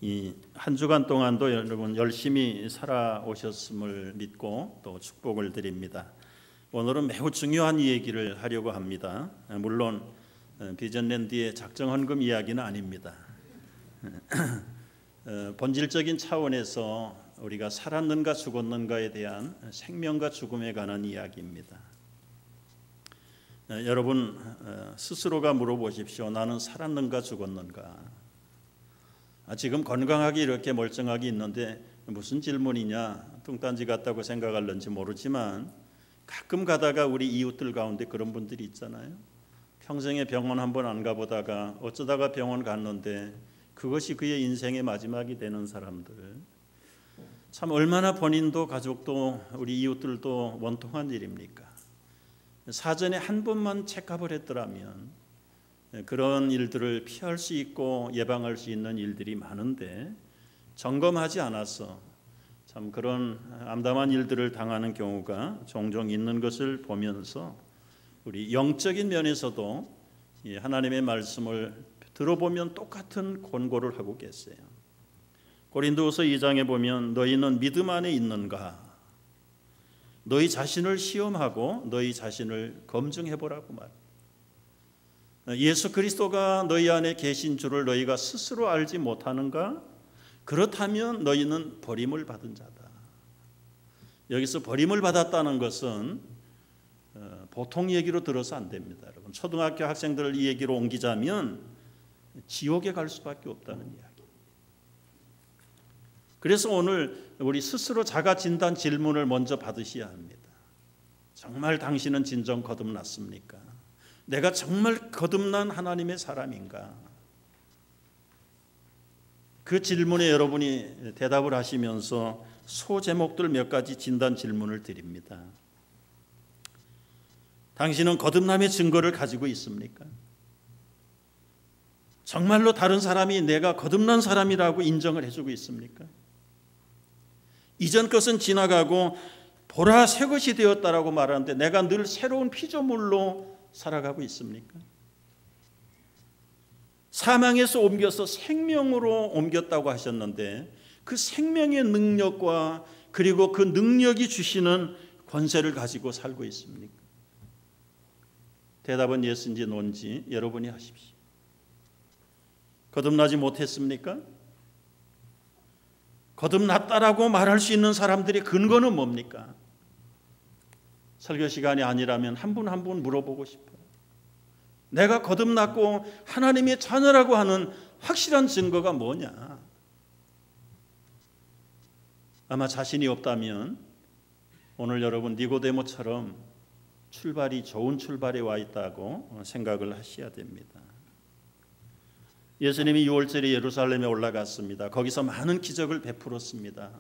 이 한 주간 동안도 여러분 열심히 살아오셨음을 믿고 또 축복을 드립니다. 오늘은 매우 중요한 얘기를 하려고 합니다. 물론 비전랜드의 작정 헌금 이야기는 아닙니다. 본질적인 차원에서 우리가 살았는가 죽었는가에 대한 생명과 죽음에 관한 이야기입니다. 여러분 스스로가 물어보십시오. 나는 살았는가 죽었는가? 지금 건강하게 이렇게 멀쩡하게 있는데 무슨 질문이냐, 뚱딴지 같다고 생각할는지 모르지만 가끔 가다가 우리 이웃들 가운데 그런 분들이 있잖아요. 평생에 병원 한 번 안 가보다가 어쩌다가 병원 갔는데 그것이 그의 인생의 마지막이 되는 사람들, 참 얼마나 본인도 가족도 우리 이웃들도 원통한 일입니까? 사전에 한 번만 체크업을 했더라면 그런 일들을 피할 수 있고 예방할 수 있는 일들이 많은데 점검하지 않아서 참 그런 암담한 일들을 당하는 경우가 종종 있는 것을 보면서 우리 영적인 면에서도 하나님의 말씀을 들어보면 똑같은 권고를 하고 계세요. 고린도후서 2장에 보면 너희는 믿음 안에 있는가? 너희 자신을 시험하고 너희 자신을 검증해보라고 말합니다. 예수 그리스도가 너희 안에 계신 줄을 너희가 스스로 알지 못하는가? 그렇다면 너희는 버림을 받은 자다. 여기서 버림을 받았다는 것은 보통 얘기로 들어서 안 됩니다. 여러분, 초등학교 학생들을 이 얘기로 옮기자면 지옥에 갈 수밖에 없다는 이야기. 그래서 오늘 우리 스스로 자가 진단 질문을 먼저 받으셔야 합니다. 정말 당신은 진정 거듭났습니까? 내가 정말 거듭난 하나님의 사람인가? 그 질문에 여러분이 대답을 하시면서 소제목들 몇 가지 진단 질문을 드립니다. 당신은 거듭남의 증거를 가지고 있습니까? 정말로 다른 사람이 내가 거듭난 사람이라고 인정을 해주고 있습니까? 이전 것은 지나가고 보라 새 것이 되었다라고 말하는데 내가 늘 새로운 피조물로 살아가고 있습니까? 사망에서 옮겨서 생명으로 옮겼다고 하셨는데 그 생명의 능력과 그리고 그 능력이 주시는 권세를 가지고 살고 있습니까? 대답은 예스인지 노인지 여러분이 하십시오. 거듭나지 못했습니까? 거듭났다라고 말할 수 있는 사람들의 근거는 뭡니까? 설교 시간이 아니라면 한 분 한 분 물어보고 싶어요. 내가 거듭났고 하나님의 자녀라고 하는 확실한 증거가 뭐냐? 아마 자신이 없다면 오늘 여러분 니고데모처럼 출발이 좋은 출발에 와 있다고 생각을 하셔야 됩니다. 예수님이 6월절에 예루살렘에 올라갔습니다. 거기서 많은 기적을 베풀었습니다.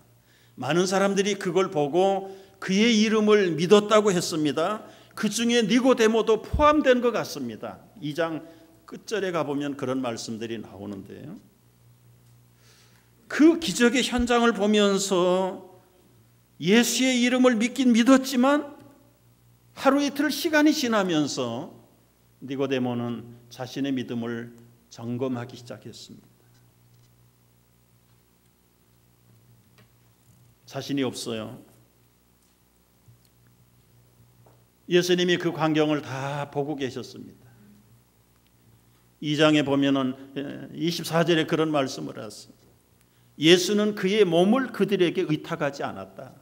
많은 사람들이 그걸 보고 그의 이름을 믿었다고 했습니다. 그 중에 니고데모도 포함된 것 같습니다. 2장 끝절에 가보면 그런 말씀들이 나오는데요. 그 기적의 현장을 보면서 예수의 이름을 믿긴 믿었지만 하루 이틀 시간이 지나면서 니고데모는 자신의 믿음을 점검하기 시작했습니다. 자신이 없어요. 예수님이 그 광경을 다 보고 계셨습니다. 2장에 보면은 24절에 그런 말씀을 하셨어요. 예수는 그의 몸을 그들에게 의탁하지 않았다.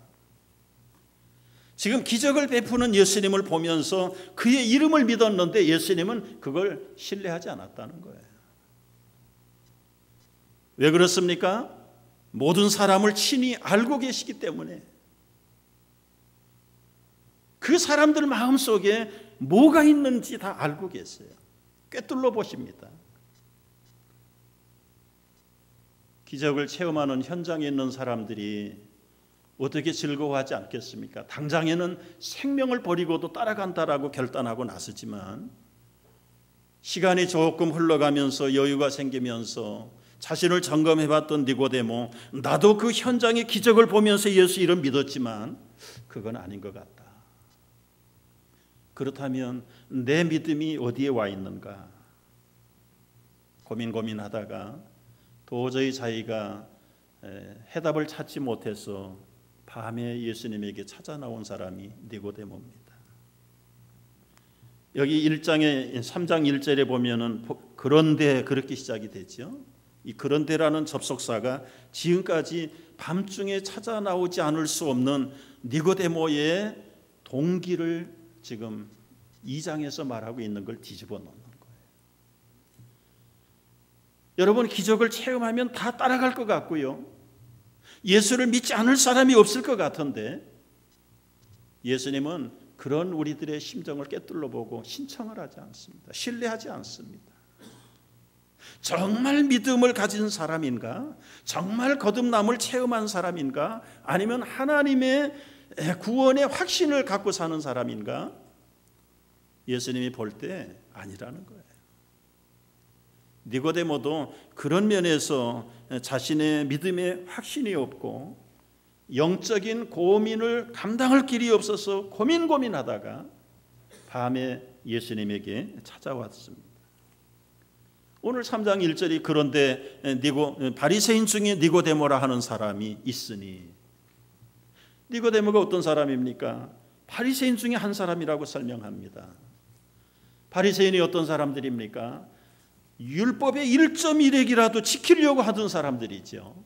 지금 기적을 베푸는 예수님을 보면서 그의 이름을 믿었는데 예수님은 그걸 신뢰하지 않았다는 거예요. 왜 그렇습니까? 모든 사람을 친히 알고 계시기 때문에 그 사람들 마음속에 뭐가 있는지 다 알고 계세요. 꿰뚫러 보십니다. 기적을 체험하는 현장에 있는 사람들이 어떻게 즐거워하지 않겠습니까? 당장에는 생명을 버리고도 따라간다라고 결단하고 나서지만 시간이 조금 흘러가면서 여유가 생기면서 자신을 점검해봤던 니고데모, 나도 그 현장의 기적을 보면서 예수 이름 믿었지만 그건 아닌 것 같다. 그렇다면 내 믿음이 어디에 와 있는가? 고민하다가 도저히 자기가 해답을 찾지 못해서 밤에 예수님에게 찾아 나온 사람이 니고데모입니다. 여기 3장 1절에 보면은 그런데 그렇게 시작이 되죠. 이 그런데라는 접속사가 지금까지 밤중에 찾아 나오지 않을 수 없는 니고데모의 동기를 지금 2장에서 말하고 있는 걸 뒤집어 놓는 거예요. 여러분, 기적을 체험하면 다 따라갈 것 같고요, 예수를 믿지 않을 사람이 없을 것 같은데, 예수님은 그런 우리들의 심정을 꿰뚫어 보고 신청을 하지 않습니다. 신뢰하지 않습니다. 정말 믿음을 가진 사람인가? 정말 거듭남을 체험한 사람인가? 아니면 하나님의 구원의 확신을 갖고 사는 사람인가? 예수님이 볼 때 아니라는 거예요. 니고데모도 그런 면에서 자신의 믿음에 확신이 없고 영적인 고민을 감당할 길이 없어서 고민하다가 밤에 예수님에게 찾아왔습니다. 오늘 3장 1절이 그런데 바리새인 중에 니고데모라 하는 사람이 있으니, 니고데모가 어떤 사람입니까? 바리새인 중에 한 사람이라고 설명합니다. 바리새인이 어떤 사람들입니까? 율법의 1.1핵이라도 지키려고 하던 사람들이죠.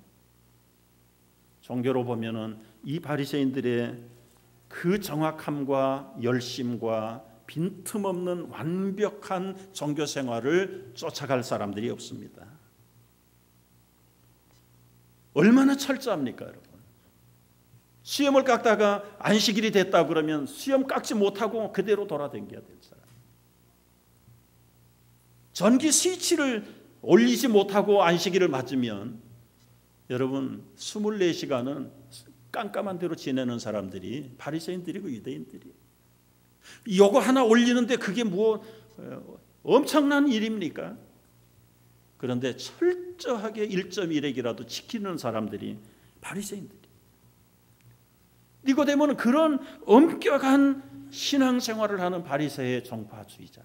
종교로 보면은 이 바리새인들의 그 정확함과 열심과 빈틈없는 완벽한 종교 생활을 쫓아갈 사람들이 없습니다. 얼마나 철저합니까, 여러분? 수염을 깎다가 안식일이 됐다 그러면 수염 깎지 못하고 그대로 돌아다녀야 될 사람. 전기 스위치를 올리지 못하고 안식일을 맞으면 여러분 24시간은 깜깜한 대로 지내는 사람들이 바리새인들이고 유대인들이, 요거 하나 올리는데 그게 뭐 엄청난 일입니까? 그런데 철저하게 1.1핵이라도 지키는 사람들이 바리새인들이. 니고데모는 그런 엄격한 신앙생활을 하는 바리새의 종파주의자,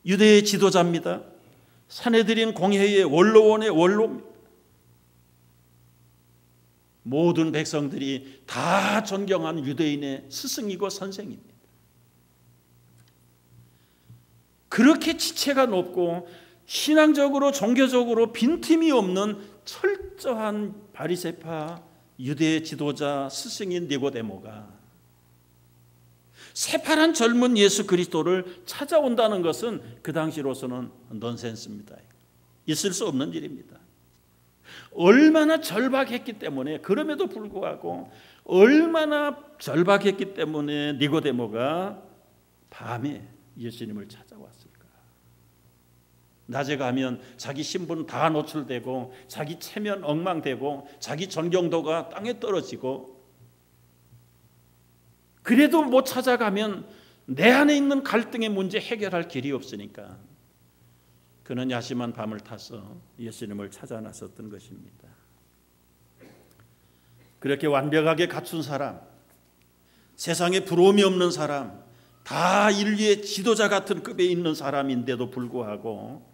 유대의 지도자입니다. 사내들인 공회의 원로원의 원로입니다. 모든 백성들이 다 존경한 유대인의 스승이고 선생입니다. 그렇게 지체가 높고 신앙적으로 종교적으로 빈틈이 없는 철저한 바리새파 유대 지도자 스승인 니고데모가 새파란 젊은 예수 그리스도를 찾아온다는 것은 그 당시로서는 넌센스입니다. 있을 수 없는 일입니다. 얼마나 절박했기 때문에, 그럼에도 불구하고 얼마나 절박했기 때문에 니고데모가 밤에 예수님을 찾아왔을까? 낮에 가면 자기 신분 다 노출되고 자기 체면 엉망되고 자기 존경도가 땅에 떨어지고, 그래도 못 찾아가면 내 안에 있는 갈등의 문제 해결할 길이 없으니까 그는 야심한 밤을 타서 예수님을 찾아 나섰던 것입니다. 그렇게 완벽하게 갖춘 사람, 세상에 부러움이 없는 사람, 다 인류의 지도자 같은 급에 있는 사람인데도 불구하고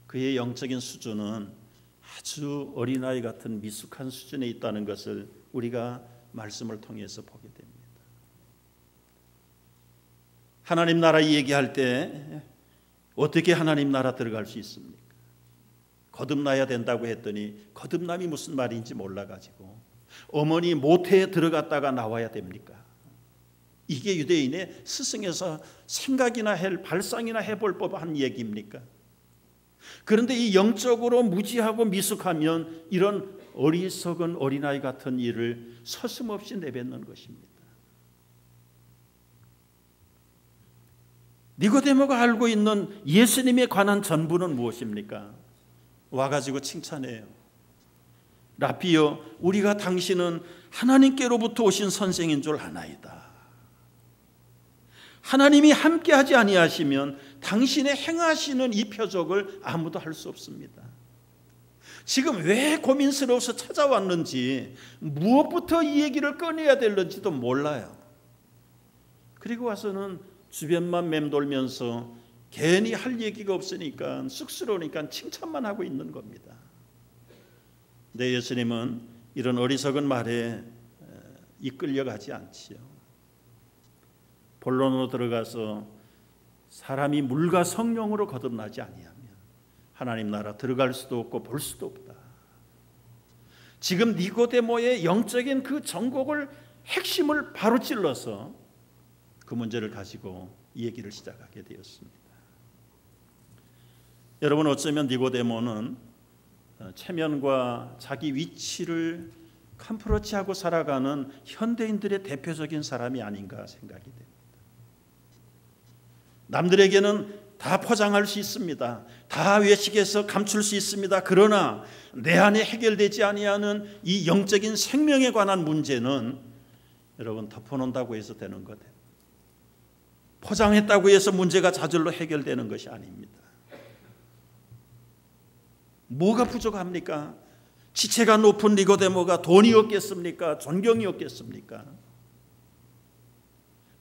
그의 영적인 수준은 아주 어린아이 같은 미숙한 수준에 있다는 것을 우리가 말씀을 통해서 보게 됩니다. 하나님 나라 얘기할 때 어떻게 하나님 나라 들어갈 수 있습니까? 거듭나야 된다고 했더니 거듭남이 무슨 말인지 몰라가지고 어머니 모태에 들어갔다가 나와야 됩니까? 이게 유대인의 스승에서 생각이나 발상이나 해볼 법한 얘기입니까? 그런데 이 영적으로 무지하고 미숙하면 이런 어리석은 어린아이 같은 일을 서슴없이 내뱉는 것입니다. 니고데모가 알고 있는 예수님에 관한 전부는 무엇입니까? 와가지고 칭찬해요. 라피여, 우리가 당신은 하나님께로부터 오신 선생인 줄 아나이다. 하나님이 함께하지 아니하시면 당신의 행하시는 이 표적을 아무도 할 수 없습니다. 지금 왜 고민스러워서 찾아왔는지, 무엇부터 이 얘기를 꺼내야 될는지도 몰라요. 그리고 와서는 주변만 맴돌면서 괜히 할 얘기가 없으니까 쑥스러우니까 칭찬만 하고 있는 겁니다. 근데 예수님은 이런 어리석은 말에 이끌려가지 않지요. 본론으로 들어가서 사람이 물과 성령으로 거듭나지 아니하면 하나님 나라 들어갈 수도 없고 볼 수도 없다. 지금 니고데모의 영적인 그 정곡을 핵심을 바로 찔러서 그 문제를 가지고 이 얘기를 시작하게 되었습니다. 여러분, 어쩌면 니고데모는 체면과 자기 위치를 캄프로치하고 살아가는 현대인들의 대표적인 사람이 아닌가 생각이 됩니다. 남들에게는 다 포장할 수 있습니다. 다 외식해서 감출 수 있습니다. 그러나 내 안에 해결되지 아니하는 이 영적인 생명에 관한 문제는 여러분 덮어놓는다고 해서 되는 것, 포장했다고 해서 문제가 저절로 해결되는 것이 아닙니다. 뭐가 부족합니까? 지체가 높은 니고데모가 돈이 없겠습니까? 존경이 없겠습니까?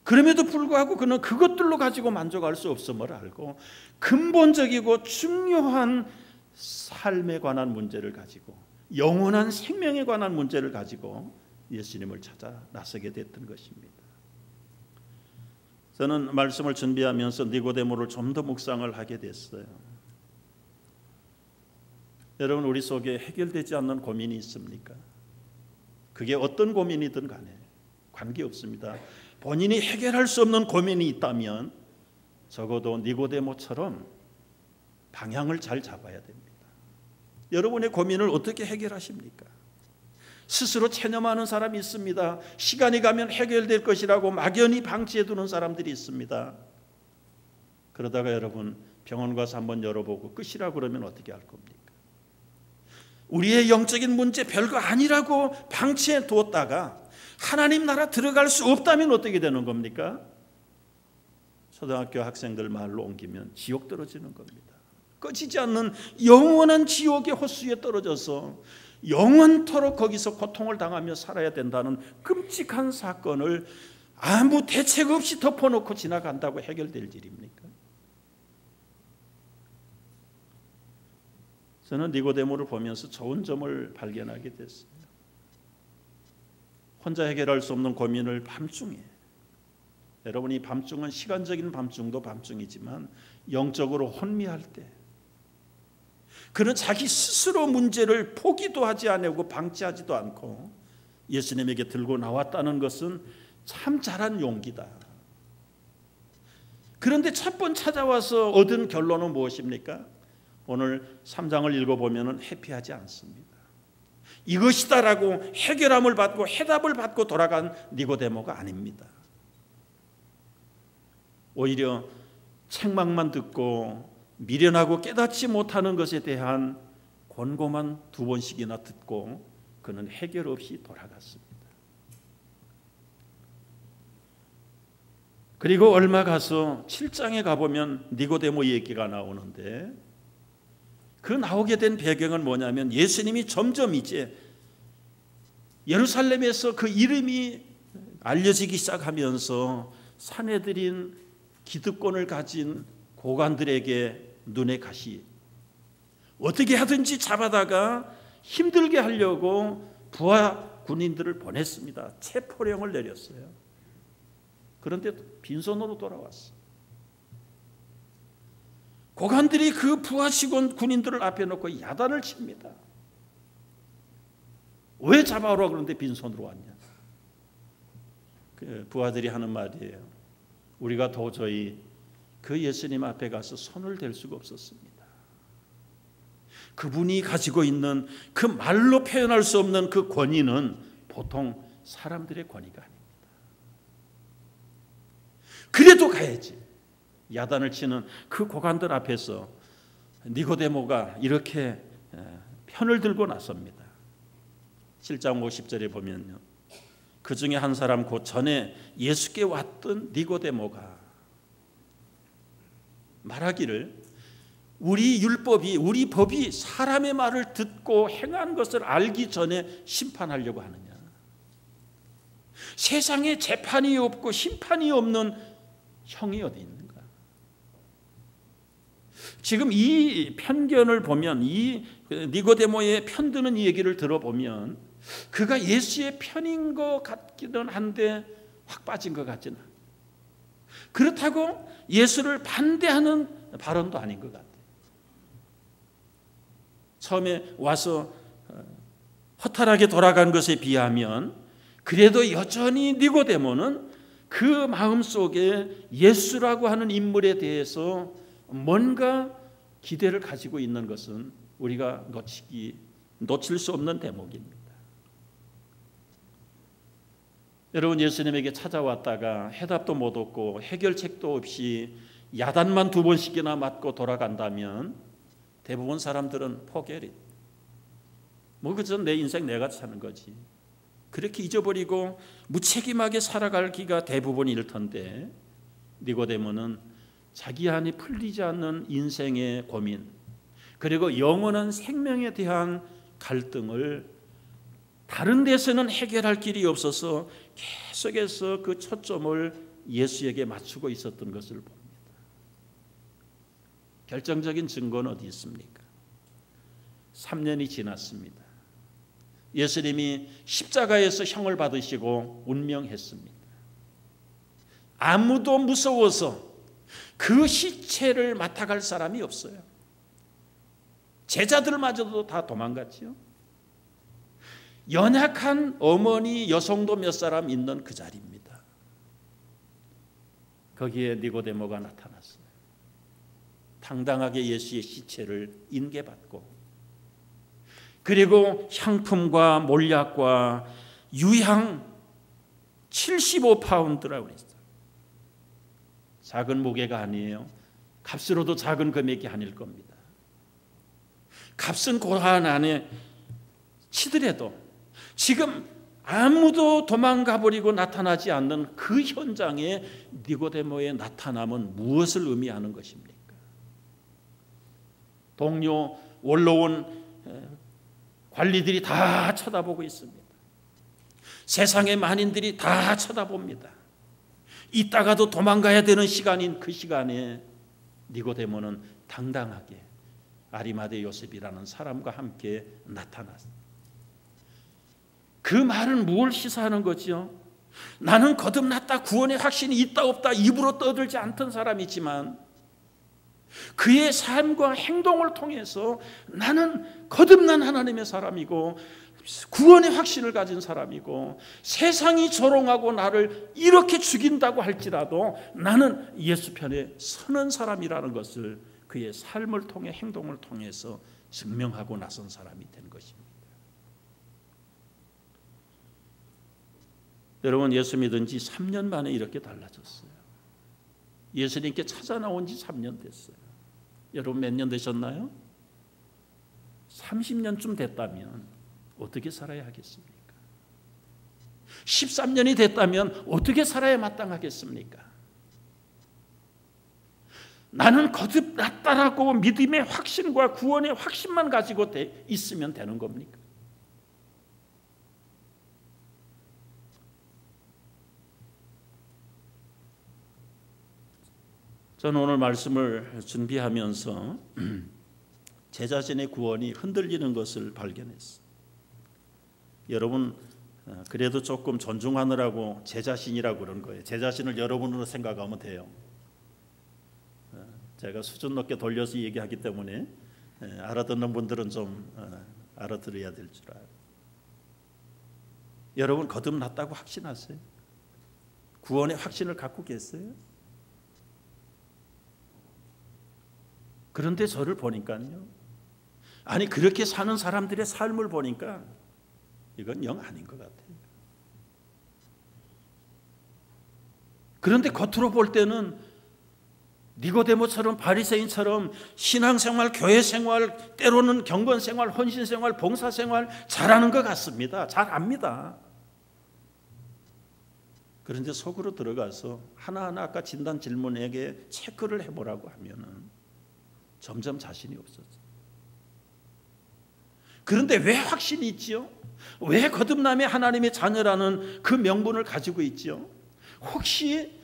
그럼에도 불구하고 그는 그것들로 가지고 만족할 수 없음을 알고 근본적이고 중요한 삶에 관한 문제를 가지고, 영원한 생명에 관한 문제를 가지고 예수님을 찾아 나서게 됐던 것입니다. 저는 말씀을 준비하면서 니고데모를 좀 더 묵상을 하게 됐어요. 여러분, 우리 속에 해결되지 않는 고민이 있습니까? 그게 어떤 고민이든 간에 관계없습니다. 본인이 해결할 수 없는 고민이 있다면 적어도 니고데모처럼 방향을 잘 잡아야 됩니다. 여러분의 고민을 어떻게 해결하십니까? 스스로 체념하는 사람이 있습니다. 시간이 가면 해결될 것이라고 막연히 방치해 두는 사람들이 있습니다. 그러다가 여러분 병원 가서 한번 열어보고 끝이라고 그러면 어떻게 할 겁니까? 우리의 영적인 문제 별거 아니라고 방치해 두었다가 하나님 나라 들어갈 수 없다면 어떻게 되는 겁니까? 초등학교 학생들 말로 옮기면 지옥 떨어지는 겁니다. 꺼지지 않는 영원한 지옥의 호수에 떨어져서 영원토록 거기서 고통을 당하며 살아야 된다는 끔찍한 사건을 아무 대책 없이 덮어놓고 지나간다고 해결될 일입니까? 저는 니고데모를 보면서 좋은 점을 발견하게 됐어요. 혼자 해결할 수 없는 고민을 밤중에, 여러분 이 밤중은 시간적인 밤중도 밤중이지만 영적으로 혼미할 때 그는 자기 스스로 문제를 포기도 하지 않고 방치하지도 않고 예수님에게 들고 나왔다는 것은 참 잘한 용기다. 그런데 첫 번 찾아와서 얻은 결론은 무엇입니까? 오늘 3장을 읽어보면 해피하지 않습니다. 이것이다라고 해결함을 받고 해답을 받고 돌아간 니고데모가 아닙니다. 오히려 책망만 듣고 미련하고 깨닫지 못하는 것에 대한 권고만 2번씩이나 듣고 그는 해결 없이 돌아갔습니다. 그리고 얼마 가서 7장에 가보면 니고데모 얘기가 나오는데, 그 나오게 된 배경은 뭐냐면 예수님이 점점 이제 예루살렘에서 그 이름이 알려지기 시작하면서 사내들인 기득권을 가진 고관들에게 눈에 가시, 어떻게 하든지 잡아다가 힘들게 하려고 부하 군인들을 보냈습니다. 체포령을 내렸어요. 그런데 빈손으로 돌아왔어. 고관들이 그 부하 직원 군인들을 앞에 놓고 야단을 칩니다. 왜 잡아오라 그러는데 빈손으로 왔냐? 그 부하들이 하는 말이에요. 우리가 도저히 그 예수님 앞에 가서 손을 댈 수가 없었습니다. 그분이 가지고 있는 그 말로 표현할 수 없는 그 권위는 보통 사람들의 권위가 아닙니다. 그래도 가야지. 야단을 치는 그 고관들 앞에서 니고데모가 이렇게 편을 들고 나섭니다. 7장 50절에 보면요, 그 중에 한 사람 곧 전에 예수께 왔던 니고데모가 말하기를, 우리 율법이, 우리 법이 사람의 말을 듣고 행한 것을 알기 전에 심판하려고 하느냐? 세상에 재판이 없고 심판이 없는 형이 어디 있는가? 지금 이 편견을 보면, 이 니고데모의 편드는 이 얘기를 들어보면 그가 예수의 편인 것 같기는 한데 확 빠진 것 같지는 않아요. 그렇다고 예수를 반대하는 발언도 아닌 것 같아요. 처음에 와서 허탈하게 돌아간 것에 비하면 그래도 여전히 니고데모는 그 마음속에 예수라고 하는 인물에 대해서 뭔가 기대를 가지고 있는 것은 우리가 놓칠 수 없는 대목입니다. 여러분, 예수님에게 찾아왔다가 해답도 못 얻고 해결책도 없이 야단만 2번씩이나 맞고 돌아간다면 대부분 사람들은 포기해. 그저 내 인생 내가 사는 거지. 그렇게 잊어버리고 무책임하게 살아가기가 대부분일 텐데, 니고데모는 자기 안에 풀리지 않는 인생의 고민, 그리고 영원한 생명에 대한 갈등을 다른 데서는 해결할 길이 없어서 계속해서 그 초점을 예수에게 맞추고 있었던 것을 봅니다. 결정적인 증거는 어디 있습니까? 3년이 지났습니다. 예수님이 십자가에서 형을 받으시고 운명했습니다. 아무도 무서워서 그 시체를 맡아갈 사람이 없어요. 제자들마저도 다 도망갔지요. 연약한 어머니 여성도 몇 사람 있는 그 자리입니다. 거기에 니고데모가 나타났어요. 당당하게 예수의 시체를 인계받고, 그리고 향품과 몰약과 유향 75파운드라고 그랬어요. 작은 무게가 아니에요. 값으로도 작은 금액이 아닐 겁니다. 값은 고한 안에 치더라도 지금 아무도 도망가 버리고 나타나지 않는 그 현장에 니고데모의 나타남은 무엇을 의미하는 것입니까? 동료 원로원 관리들이 다 쳐다보고 있습니다. 세상의 만인들이 다 쳐다봅니다. 이따가도 도망가야 되는 시간인 그 시간에 니고데모는 당당하게 아리마대 요셉이라는 사람과 함께 나타났습니다. 그 말은 무엇을 시사하는 거지요? 나는 거듭났다, 구원의 확신이 있다 없다 입으로 떠들지 않던 사람이지만 그의 삶과 행동을 통해서 나는 거듭난 하나님의 사람이고 구원의 확신을 가진 사람이고, 세상이 조롱하고 나를 이렇게 죽인다고 할지라도 나는 예수 편에 서는 사람이라는 것을 그의 삶을 통해 행동을 통해서 증명하고 나선 사람이 된 것입니다. 여러분, 예수 믿은 지 3년 만에 이렇게 달라졌어요. 예수님께 찾아 나온 지 3년 됐어요. 여러분 몇 년 되셨나요? 30년쯤 됐다면 어떻게 살아야 하겠습니까? 13년이 됐다면 어떻게 살아야 마땅하겠습니까? 나는 거듭났다라고 믿음의 확신과 구원의 확신만 가지고 있으면 되는 겁니까? 저는 오늘 말씀을 준비하면서 제 자신의 구원이 흔들리는 것을 발견했어요. 여러분, 그래도 조금 존중하느라고 제 자신이라고 그런 거예요. 제 자신을 여러분으로 생각하면 돼요. 제가 수준 높게 돌려서 얘기하기 때문에 알아듣는 분들은 좀 알아들어야 될 줄 알아요. 여러분, 거듭났다고 확신하세요? 구원의 확신을 갖고 계세요? 그런데 저를 보니까요, 아니 그렇게 사는 사람들의 삶을 보니까 이건 영 아닌 것 같아요. 그런데 겉으로 볼 때는 니고데모처럼 바리새인처럼 신앙생활, 교회생활, 때로는 경건생활, 헌신생활, 봉사생활 잘하는 것 같습니다. 잘 압니다. 그런데 속으로 들어가서 하나하나 아까 진단 질문에게 체크를 해보라고 하면은 점점 자신이 없어져. 그런데 왜 확신이 있지요? 왜 거듭남의 하나님의 자녀라는 그 명분을 가지고 있지요? 혹시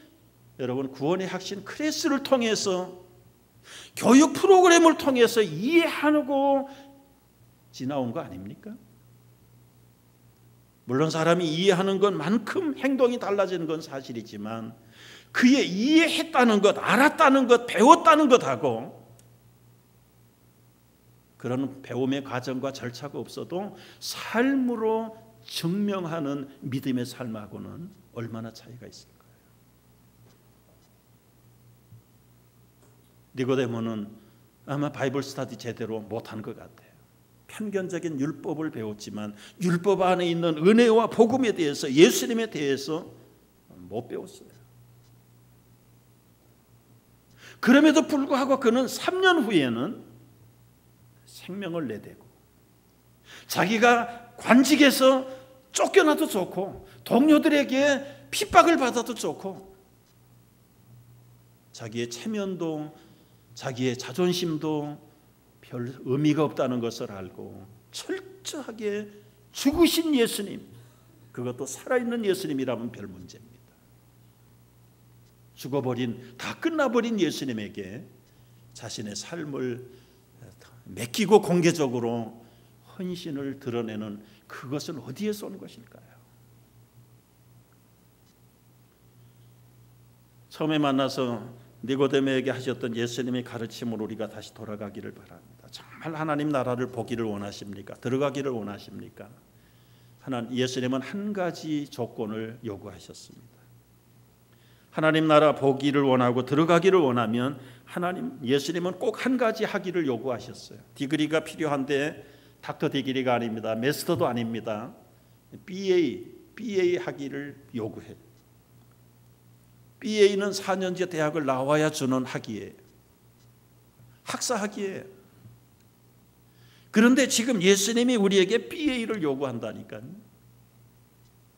여러분 구원의 확신 크리스를 통해서 교육 프로그램을 통해서 이해하고 지나온 거 아닙니까? 물론 사람이 이해하는 것만큼 행동이 달라지는 건 사실이지만 그의 이해했다는 것, 알았다는 것, 배웠다는 것하고 그런 배움의 과정과 절차가 없어도 삶으로 증명하는 믿음의 삶하고는 얼마나 차이가 있을까요? 니고데모는 아마 바이블 스터디 제대로 못한 것 같아요. 편견적인 율법을 배웠지만 율법 안에 있는 은혜와 복음에 대해서, 예수님에 대해서 못 배웠어요. 그럼에도 불구하고 그는 3년 후에는 생명을 내대고 자기가 관직에서 쫓겨나도 좋고 동료들에게 핍박을 받아도 좋고 자기의 체면도 자기의 자존심도 별 의미가 없다는 것을 알고 철저하게 죽으신 예수님, 그것도 살아있는 예수님이라면 별 문제입니다. 죽어버린, 다 끝나버린 예수님에게 자신의 삶을 맡기고 공개적으로 헌신을 드러내는 그것은 어디에서 온 것일까요? 처음에 만나서 니고데모에게 하셨던 예수님의 가르침으로 우리가 다시 돌아가기를 바랍니다. 정말 하나님 나라를 보기를 원하십니까? 들어가기를 원하십니까? 예수님은 한 가지 조건을 요구하셨습니다. 하나님 나라 보기를 원하고 들어가기를 원하면 예수님은 꼭 한 가지 하기를 요구하셨어요. 디그리가 필요한데 닥터 디그리가 아닙니다. 마스터도 아닙니다. BA 학위를 요구해요. BA는 4년제 대학을 나와야 주는 학위예요. 학사 학위예요. 그런데 지금 예수님이 우리에게 BA를 요구한다니까요.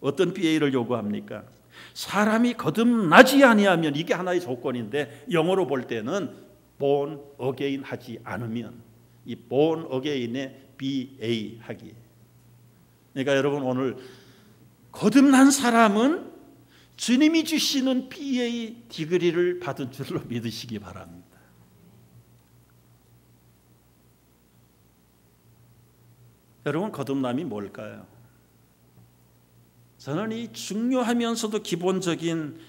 어떤 BA를 요구합니까? 사람이 거듭나지 아니하면, 이게 하나의 조건인데 영어로 볼 때는 born again 하지 않으면, 이 born again의 BA 학위예요. 그러니까 여러분, 오늘 거듭난 사람은 주님이 주시는 BA 디그리를 받은 줄로 믿으시기 바랍니다. 여러분, 거듭남이 뭘까요? 저는 이 중요하면서도 기본적인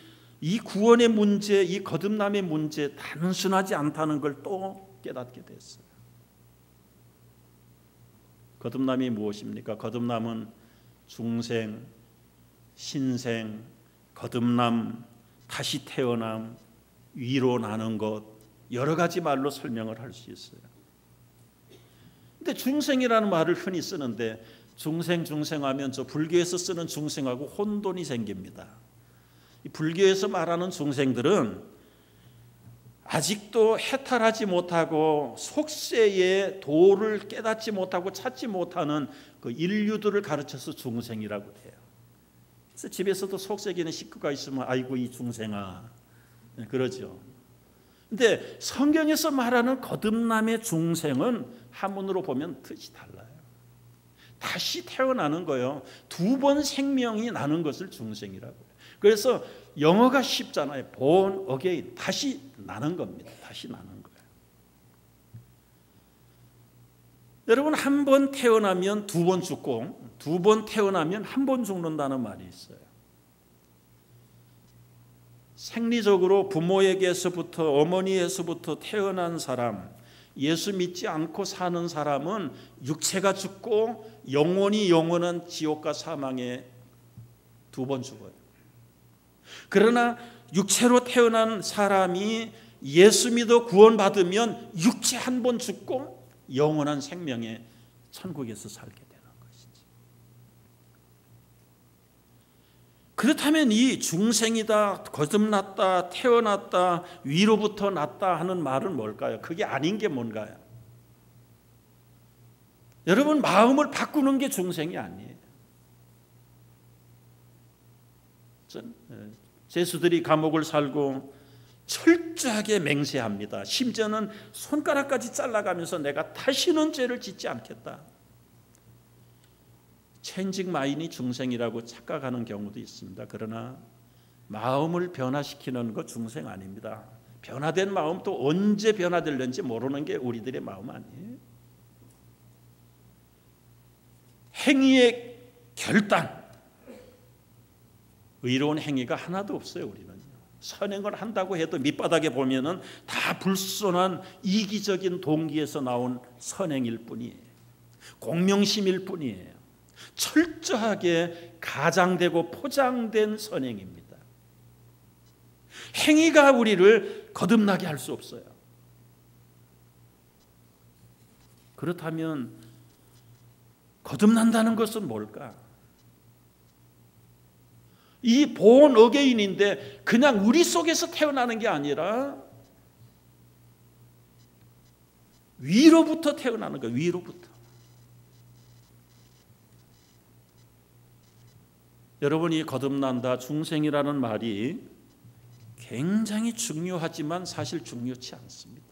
이 구원의 문제, 이 거듭남의 문제, 단순하지 않다는 걸 또 깨닫게 됐어요. 거듭남이 무엇입니까? 거듭남은 중생, 신생, 거듭남, 다시 태어남, 위로 나는 것, 여러 가지 말로 설명을 할 수 있어요. 근데 중생이라는 말을 흔히 쓰는데 중생하면 저 불교에서 쓰는 중생하고 혼돈이 생깁니다. 이 불교에서 말하는 중생들은 아직도 해탈하지 못하고 속세의 도를 깨닫지 못하고 찾지 못하는 그 인류들을 가르쳐서 중생이라고 해요. 그래서 집에서도 속세기는 식구가 있으면 아이고 이 중생아 그러죠. 근데 성경에서 말하는 거듭남의 중생은 한문으로 보면 뜻이 달라요. 다시 태어나는 거예요. 2번 생명이 나는 것을 중생이라고 해요. 그래서 영어가 쉽잖아요. born again, 다시 나는 겁니다. 다시 나는 거예요. 여러분, 한 번 태어나면 2번 죽고 2번 태어나면 한 번 죽는다는 말이 있어요. 생리적으로 부모에게서부터 어머니에서부터 태어난 사람, 예수 믿지 않고 사는 사람은 육체가 죽고 영혼이 영원한 지옥과 사망에 2번 죽어요. 그러나 육체로 태어난 사람이 예수 믿어 구원받으면 육체 한 번 죽고 영원한 생명에 천국에서 살게 되는 것이죠. 그렇다면 이 중생이다, 거듭났다, 태어났다, 위로부터 났다 하는 말은 뭘까요? 그게 아닌 게 뭔가요? 여러분, 마음을 바꾸는 게 중생이 아니에요. 제수들이 감옥을 살고 철저하게 맹세합니다. 심지어는 손가락까지 잘라가면서 내가 다시는 죄를 짓지 않겠다. 체인징 마인이 중생이라고 착각하는 경우도 있습니다. 그러나 마음을 변화시키는 것 중생 아닙니다. 변화된 마음 또 언제 변화될는지 모르는 게 우리들의 마음 아니에요. 행위의 결단, 의로운 행위가 하나도 없어요. 우리는요. 선행을 한다고 해도 밑바닥에 보면은 다 불순한 이기적인 동기에서 나온 선행일 뿐이에요. 공명심일 뿐이에요. 철저하게 가장되고 포장된 선행입니다. 행위가 우리를 거듭나게 할 수 없어요. 그렇다면 거듭난다는 것은 뭘까? 이 본 어게인인데 그냥 우리 속에서 태어나는 게 아니라 위로부터 태어나는 거예요. 위로부터. 여러분이 거듭난다, 중생이라는 말이 굉장히 중요하지만 사실 중요치 않습니다.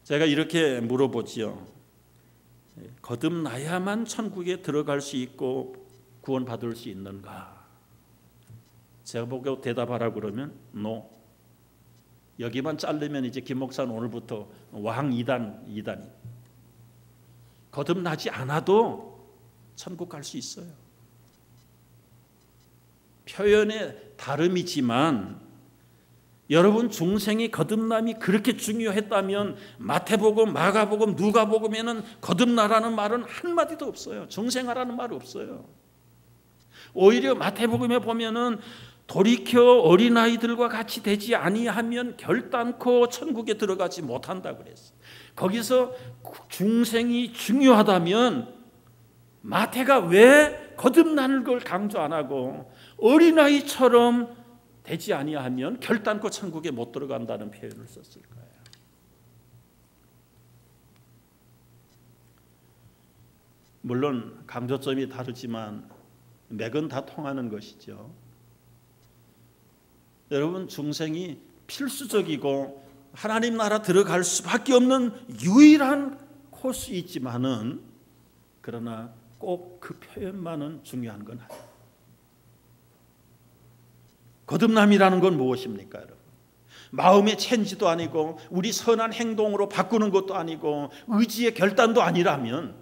제가 이렇게 물어보지요. 거듭나야만 천국에 들어갈 수 있고 구원받을 수 있는가? 제가 보고 대답하라 그러면 no. 여기만 자르면 이제 김 목사는 오늘부터 왕 2단이 거듭나지 않아도 천국 갈 수 있어요. 표현의 다름이지만 여러분 중생이 거듭남이 그렇게 중요했다면 마태복음, 마가복음, 누가복음에는 거듭나라는 말은 한마디도 없어요. 중생하라는 말 없어요. 오히려 마태복음에 보면은 돌이켜 어린아이들과 같이 되지 아니하면 결단코 천국에 들어가지 못한다 그랬어요. 거기서 중생이 중요하다면 마태가 왜 거듭나는 걸 강조 안 하고 어린아이처럼 되지 아니하면 결단코 천국에 못 들어간다는 표현을 썼을까요? 물론 강조점이 다르지만 맥은 다 통하는 것이죠. 여러분 중생이 필수적이고 하나님 나라 들어갈 수밖에 없는 유일한 코스이지만은 그러나 꼭 그 표현만은 중요한 건 아니에요. 거듭남이라는 건 무엇입니까, 여러분? 마음의 체인지도 아니고 우리 선한 행동으로 바꾸는 것도 아니고 의지의 결단도 아니라면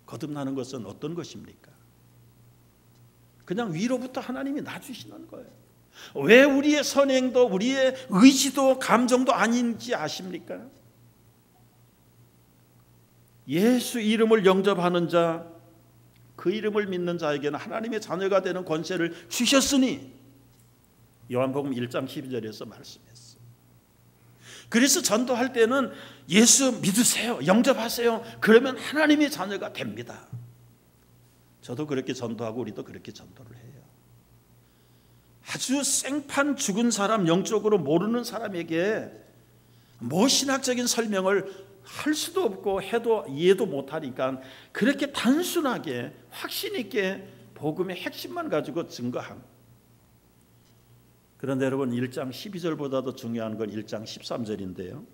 거듭나는 것은 어떤 것입니까? 그냥 위로부터 하나님이 놔주시는 거예요. 왜 우리의 선행도 우리의 의지도 감정도 아닌지 아십니까? 예수 이름을 영접하는 자, 그 이름을 믿는 자에게는 하나님의 자녀가 되는 권세를 주셨으니 요한복음 1장 12절에서 말씀했어요. 그래서 전도할 때는 예수 믿으세요, 영접하세요. 그러면 하나님의 자녀가 됩니다. 저도 그렇게 전도하고 우리도 그렇게 전도를 해요. 아주 생판 죽은 사람, 영적으로 모르는 사람에게 뭐 신학적인 설명을 할 수도 없고 해도 이해도 못하니까 그렇게 단순하게 확신 있게 복음의 핵심만 가지고 증거함. 그런데 여러분 1장 12절보다도 중요한 건 1장 13절인데요.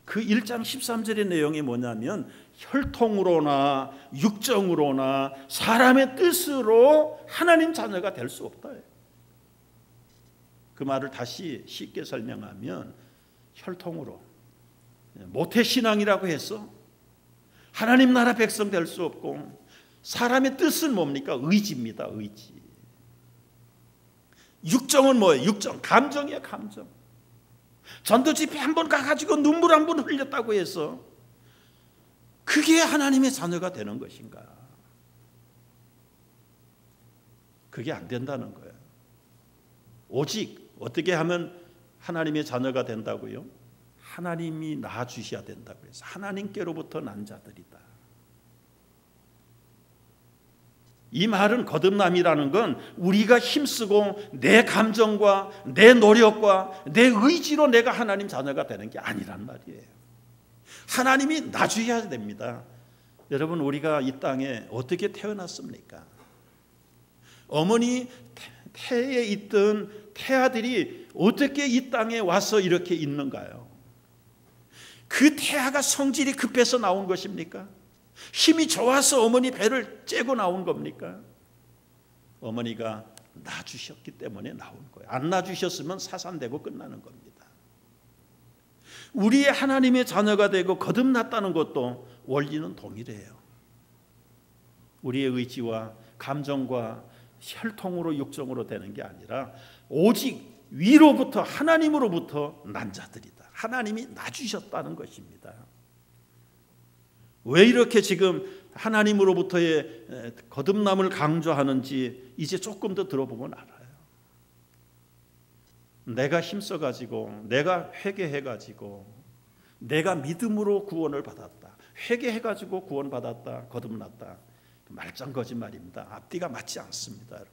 그 1장 13절의 내용이 뭐냐면 혈통으로나 육정으로나 사람의 뜻으로 하나님 자녀가 될 수 없다. 그 말을 다시 쉽게 설명하면 혈통으로 모태신앙이라고 해서 하나님 나라 백성 될 수 없고 사람의 뜻은 뭡니까? 의지입니다. 의지. 육정은 뭐예요? 육정, 감정이에요. 감정. 전도 집회 한 번 가가지고 눈물 한 번 흘렸다고 해서 그게 하나님의 자녀가 되는 것인가? 그게 안 된다는 거예요. 오직 어떻게 하면 하나님의 자녀가 된다고요? 하나님이 낳아주셔야 된다고 해서 하나님께로부터 난 자들이다. 이 말은 거듭남이라는 건 우리가 힘쓰고 내 감정과 내 노력과 내 의지로 내가 하나님 자녀가 되는 게 아니란 말이에요. 하나님이 낳아주셔야 됩니다. 여러분 우리가 이 땅에 어떻게 태어났습니까? 어머니 태에 있던 태아들이 어떻게 이 땅에 와서 이렇게 있는가요? 그 태아가 성질이 급해서 나온 것입니까? 힘이 좋아서 어머니 배를 째고 나온 겁니까? 어머니가 놔주셨기 때문에 나온 거예요. 안 놔주셨으면 사산되고 끝나는 겁니다. 우리의 하나님의 자녀가 되고 거듭났다는 것도 원리는 동일해요. 우리의 의지와 감정과 혈통으로 육정으로 되는 게 아니라 오직 위로부터 하나님으로부터 난 자들이다. 하나님이 놔주셨다는 것입니다. 왜 이렇게 지금 하나님으로부터의 거듭남을 강조하는지 이제 조금 더 들어보면 알아요. 내가 힘써가지고, 내가 회개해가지고, 내가 믿음으로 구원을 받았다, 회개해가지고 구원받았다, 거듭났다, 말짱 거짓말입니다. 앞뒤가 맞지 않습니다.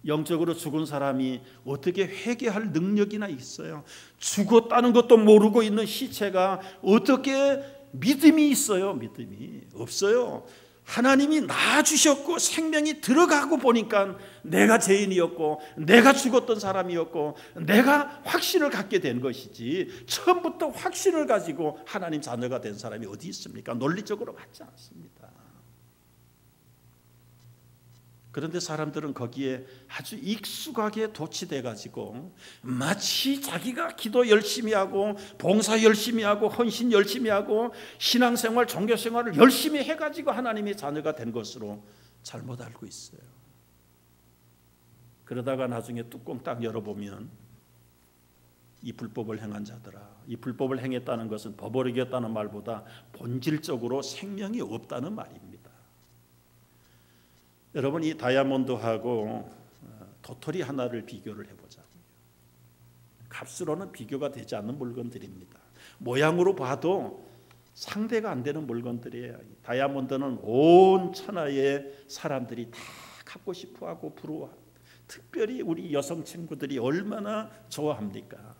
영적으로 죽은 사람이 어떻게 회개할 능력이나 있어요? 죽었다는 것도 모르고 있는 시체가 어떻게 믿음이 있어요? 믿음이 없어요. 하나님이 낳아주셨고 생명이 들어가고 보니까 내가 죄인이었고 내가 죽었던 사람이었고 내가 확신을 갖게 된 것이지, 처음부터 확신을 가지고 하나님 자녀가 된 사람이 어디 있습니까? 논리적으로 맞지 않습니다. 그런데 사람들은 거기에 아주 익숙하게 도취돼 가지고 마치 자기가 기도 열심히 하고 봉사 열심히 하고 헌신 열심히 하고 신앙생활 종교생활을 열심히 해가지고 하나님의 자녀가 된 것으로 잘못 알고 있어요. 그러다가 나중에 뚜껑 딱 열어보면 이 불법을 행한 자들아, 이 불법을 행했다는 것은 버버리겠다는 말보다 본질적으로 생명이 없다는 말입니다. 여러분, 이 다이아몬드하고 도토리 하나를 비교를 해보자고요. 값으로는 비교가 되지 않는 물건들입니다. 모양으로 봐도 상대가 안 되는 물건들이에요. 다이아몬드는 온 천하의 사람들이 다 갖고 싶어하고 부러워하고, 특별히 우리 여성 친구들이 얼마나 좋아합니까?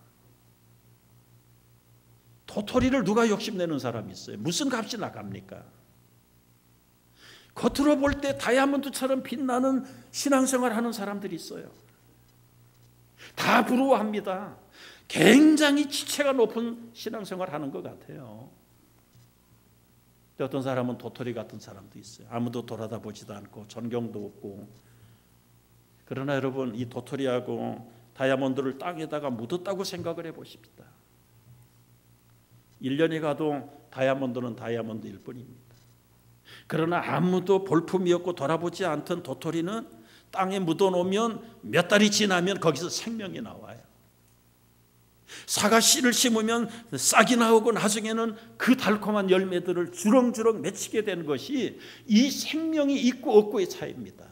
도토리를 누가 욕심내는 사람이 있어요? 무슨 값이 나갑니까? 겉으로 볼 때 다이아몬드처럼 빛나는 신앙생활 하는 사람들이 있어요. 다 부러워합니다. 굉장히 지체가 높은 신앙생활 하는 것 같아요. 어떤 사람은 도토리 같은 사람도 있어요. 아무도 돌아다 보지도 않고 존경도 없고. 그러나 여러분, 이 도토리하고 다이아몬드를 땅에다가 묻었다고 생각을 해보십시다. 1년이 가도 다이아몬드는 다이아몬드일 뿐입니다. 그러나 아무도 볼품이 없고 돌아보지 않던 도토리는 땅에 묻어놓으면 몇 달이 지나면 거기서 생명이 나와요. 사과 씨를 심으면 싹이 나오고 나중에는 그 달콤한 열매들을 주렁주렁 맺히게 되는 것이 이 생명이 있고 없고의 차이입니다.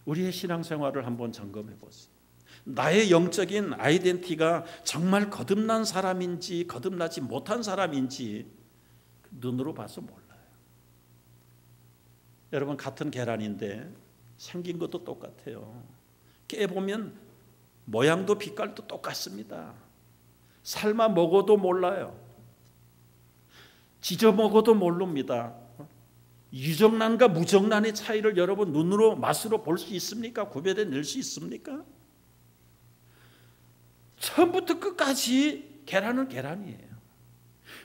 우리의 신앙생활을 한번 점검해 보세요. 나의 영적인 아이덴티티가 정말 거듭난 사람인지 거듭나지 못한 사람인지 눈으로 봐서 몰라요. 여러분, 같은 계란인데 생긴 것도 똑같아요. 깨보면 모양도 빛깔도 똑같습니다. 삶아 먹어도 몰라요. 지져 먹어도 모릅니다. 유정란과 무정란의 차이를 여러분 눈으로 맛으로 볼 수 있습니까? 구별해낼 수 있습니까? 처음부터 끝까지 계란은 계란이에요.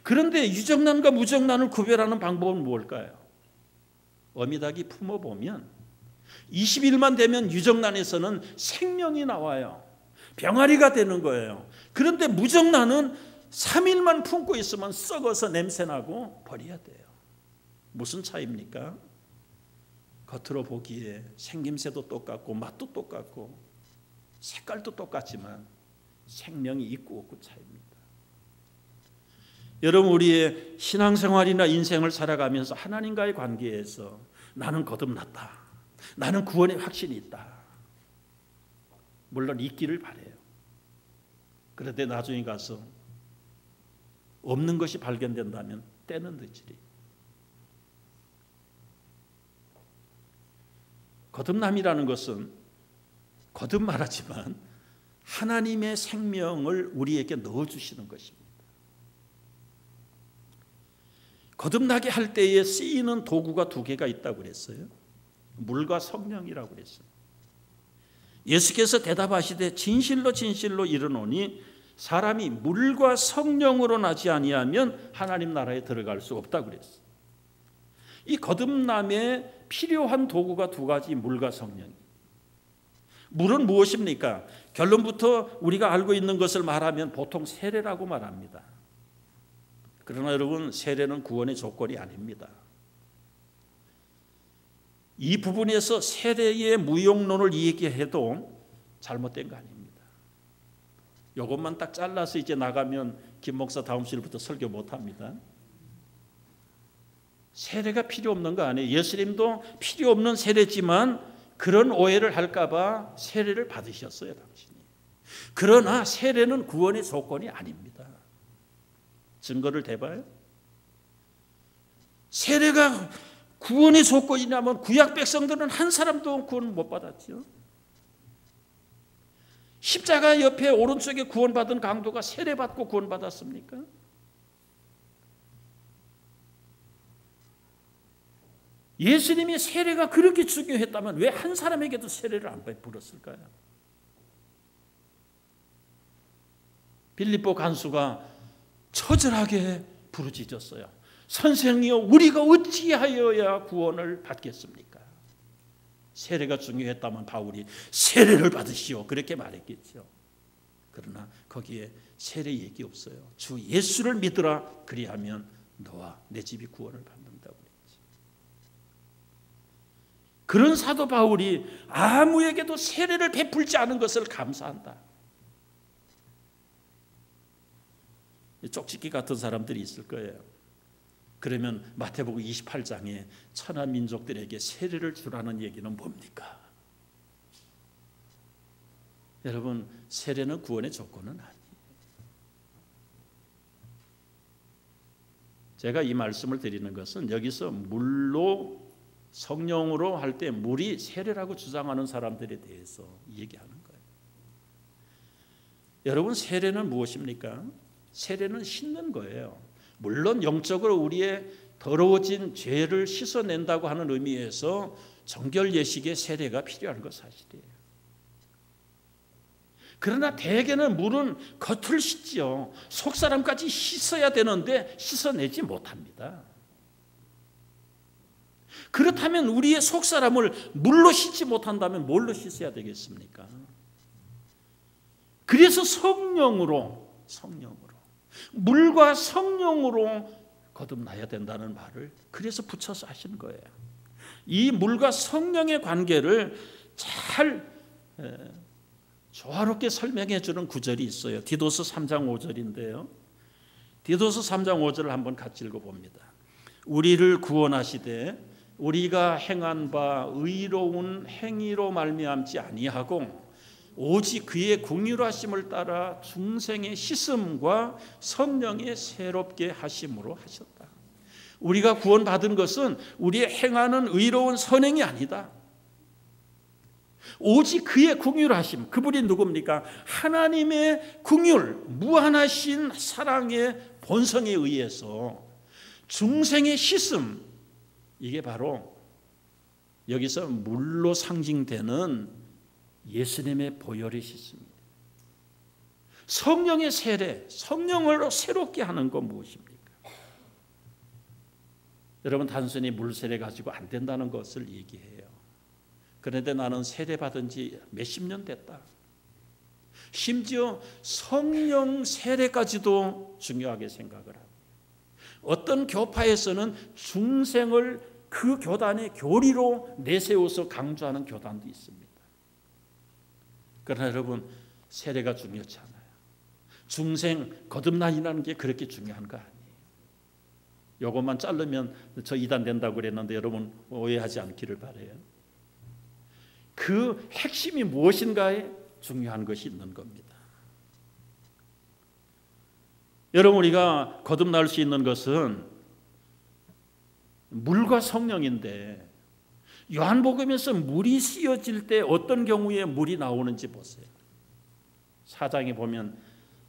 그런데 유정란과 무정란을 구별하는 방법은 무엇일까요? 어미닭이 품어보면 20일만 되면 유정란에서는 생명이 나와요. 병아리가 되는 거예요. 그런데 무정란은 3일만 품고 있으면 썩어서 냄새나고 버려야 돼요. 무슨 차이입니까? 겉으로 보기에 생김새도 똑같고 맛도 똑같고 색깔도 똑같지만 생명이 있고 없고 차이입니다. 여러분, 우리의 신앙생활이나 인생을 살아가면서 하나님과의 관계에서 나는 거듭났다, 나는 구원의 확신이 있다, 물론 있기를 바라요. 그런데 나중에 가서 없는 것이 발견된다면 떼는 듯이 거듭남이라는 것은 거듭말하지만 하나님의 생명을 우리에게 넣어주시는 것입니다. 거듭나게 할 때에 쓰이는 도구가 두 개가 있다고 그랬어요. 물과 성령이라고 그랬어요. 예수께서 대답하시되 진실로 진실로 이르노니 사람이 물과 성령으로 나지 아니하면 하나님 나라에 들어갈 수 없다고 그랬어요. 이 거듭남에 필요한 도구가 두 가지, 물과 성령. 물은 무엇입니까? 결론부터 우리가 알고 있는 것을 말하면 보통 세례라고 말합니다. 그러나 여러분, 세례는 구원의 조건이 아닙니다. 이 부분에서 세례의 무용론을 얘기해도 잘못된 거 아닙니다. 이것만 딱 잘라서 이제 나가면 김 목사 다음 주일부터 설교 못합니다. 세례가 필요 없는 거 아니에요. 예수님도 필요 없는 세례지만 그런 오해를 할까 봐 세례를 받으셨어요, 당신이. 그러나 세례는 구원의 조건이 아닙니다. 증거를 대봐요. 세례가 구원의 조건이냐면 구약 백성들은 한 사람도 구원 못 받았죠. 십자가 옆에 오른쪽에 구원받은 강도가 세례받고 구원받았습니까? 예수님이 세례가 그렇게 중요했다면 왜 한 사람에게도 세례를 안 베풀었을까요? 빌립보 간수가 처절하게 부르짖었어요. 선생이여, 우리가 어찌하여야 구원을 받겠습니까? 세례가 중요했다면 바울이 세례를 받으시오 그렇게 말했겠죠. 그러나 거기에 세례 얘기 없어요. 주 예수를 믿으라, 그리하면 너와 내 집이 구원을 받는다고 했지. 그런 사도 바울이 아무에게도 세례를 베풀지 않은 것을 감사한다. 쪽집기 같은 사람들이 있을 거예요. 그러면 마태복음 28장에 천하 민족들에게 세례를 주라는 얘기는 뭡니까? 여러분, 세례는 구원의 조건은 아니에요. 제가 이 말씀을 드리는 것은 여기서 물로 성령으로 할 때 물이 세례라고 주장하는 사람들에 대해서 얘기하는 거예요. 여러분, 세례는 무엇입니까? 세례는 씻는 거예요. 물론 영적으로 우리의 더러워진 죄를 씻어낸다고 하는 의미에서 정결 예식의 세례가 필요한 것 사실이에요. 그러나 대개는 물은 겉을 씻지요. 속사람까지 씻어야 되는데 씻어내지 못합니다. 그렇다면 우리의 속사람을 물로 씻지 못한다면 뭘로 씻어야 되겠습니까? 그래서 성령으로 물과 성령으로 거듭나야 된다는 말을 그래서 붙여서 하신 거예요. 이 물과 성령의 관계를 잘 조화롭게 설명해 주는 구절이 있어요. 디도서 3장 5절인데요. 디도서 3장 5절을 한번 같이 읽어봅니다. 우리를 구원하시되 우리가 행한 바 의로운 행위로 말미암지 아니하고 오직 그의 긍휼하심을 따라 중생의 씻음과 성령의 새롭게 하심으로 하셨다. 우리가 구원받은 것은 우리의 행하는 의로운 선행이 아니다. 오직 그의 긍휼하심, 그분이 누굽니까? 하나님의 긍휼, 무한하신 사랑의 본성에 의해서 중생의 씻음, 이게 바로 여기서 물로 상징되는 예수님의 보혈의 씻음입니다. 성령의 세례, 성령으로 새롭게 하는 건 무엇입니까? 여러분, 단순히 물 세례 가지고 안 된다는 것을 얘기해요. 그런데 나는 세례 받은 지 몇십 년 됐다. 심지어 성령 세례까지도 중요하게 생각을 합니다. 어떤 교파에서는 중생을 그 교단의 교리로 내세워서 강조하는 교단도 있습니다. 그러나 여러분, 세례가 중요치 않아요. 중생 거듭난이라는 게 그렇게 중요한 거 아니에요. 이것만 자르면 저 이단 된다고 그랬는데 여러분 오해하지 않기를 바라요. 그 핵심이 무엇인가에 중요한 것이 있는 겁니다. 여러분, 우리가 거듭날 수 있는 것은 물과 성령인데 요한복음에서 물이 씌어질 때 어떤 경우에 물이 나오는지 보세요. 4장에 보면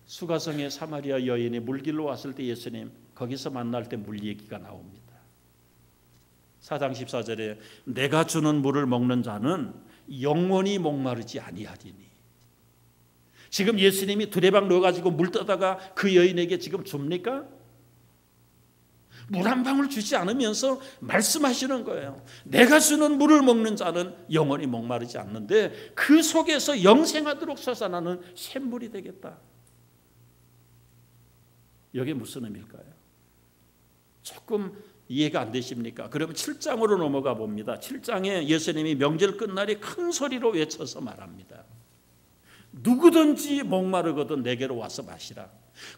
수가성의 사마리아 여인이 물길로 왔을 때 예수님 거기서 만날 때 물 얘기가 나옵니다. 4장 14절에 내가 주는 물을 먹는 자는 영원히 목마르지 아니하리니. 지금 예수님이 두레방 넣어가지고 물 떠다가 그 여인에게 지금 줍니까? 물 한 방울 주지 않으면서 말씀하시는 거예요. 내가 주는 물을 먹는 자는 영원히 목마르지 않는데 그 속에서 영생하도록 솟아나는 샘물이 되겠다. 이게 무슨 의미일까요? 조금 이해가 안 되십니까? 그러면 7장으로 넘어가 봅니다. 7장에 예수님이 명절 끝날에 큰 소리로 외쳐서 말합니다. 누구든지 목마르거든 내게로 와서 마시라.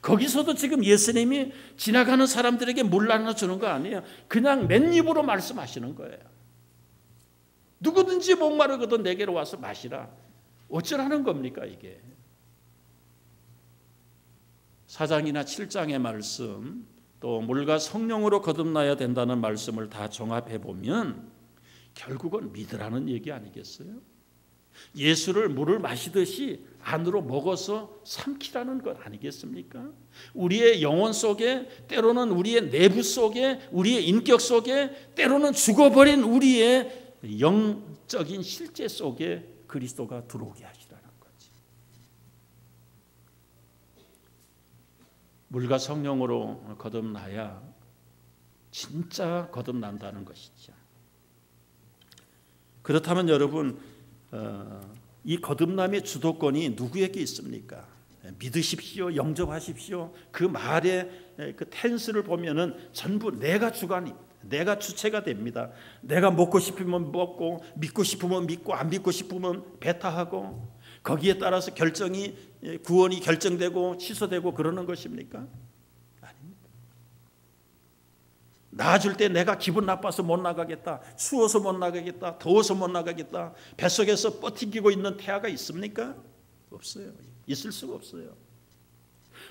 거기서도 지금 예수님이 지나가는 사람들에게 물 나눠주는 거 아니에요. 그냥 맨입으로 말씀하시는 거예요. 누구든지 목마르거든 내게로 와서 마시라. 어쩌라는 겁니까 이게? 4장이나 7장의 말씀, 또 물과 성령으로 거듭나야 된다는 말씀을 다 종합해 보면 결국은 믿으라는 얘기 아니겠어요? 예수를 물을 마시듯이 안으로 먹어서 삼키라는 것 아니겠습니까? 우리의 영혼 속에, 때로는 우리의 내부 속에, 우리의 인격 속에, 때로는 죽어버린 우리의 영적인 실제 속에 그리스도가 들어오게 하시라는 거지. 물과 성령으로 거듭나야 진짜 거듭난다는 것이죠. 그렇다면 여러분, 이 거듭남의 주도권이 누구에게 있습니까? 믿으십시오, 영접하십시오. 그 말의 그 텐스를 보면은 전부 내가 주관이, 내가 주체가 됩니다. 내가 먹고 싶으면 먹고, 믿고 싶으면 믿고, 안 믿고 싶으면 배타하고, 거기에 따라서 결정이, 구원이 결정되고 취소되고 그러는 것입니까? 아닙니다. 나아줄 때 내가 기분 나빠서 못 나가겠다, 추워서 못 나가겠다, 더워서 못 나가겠다, 뱃속에서 뻗팅기고 있는 태아가 있습니까? 없어요. 있을 수가 없어요.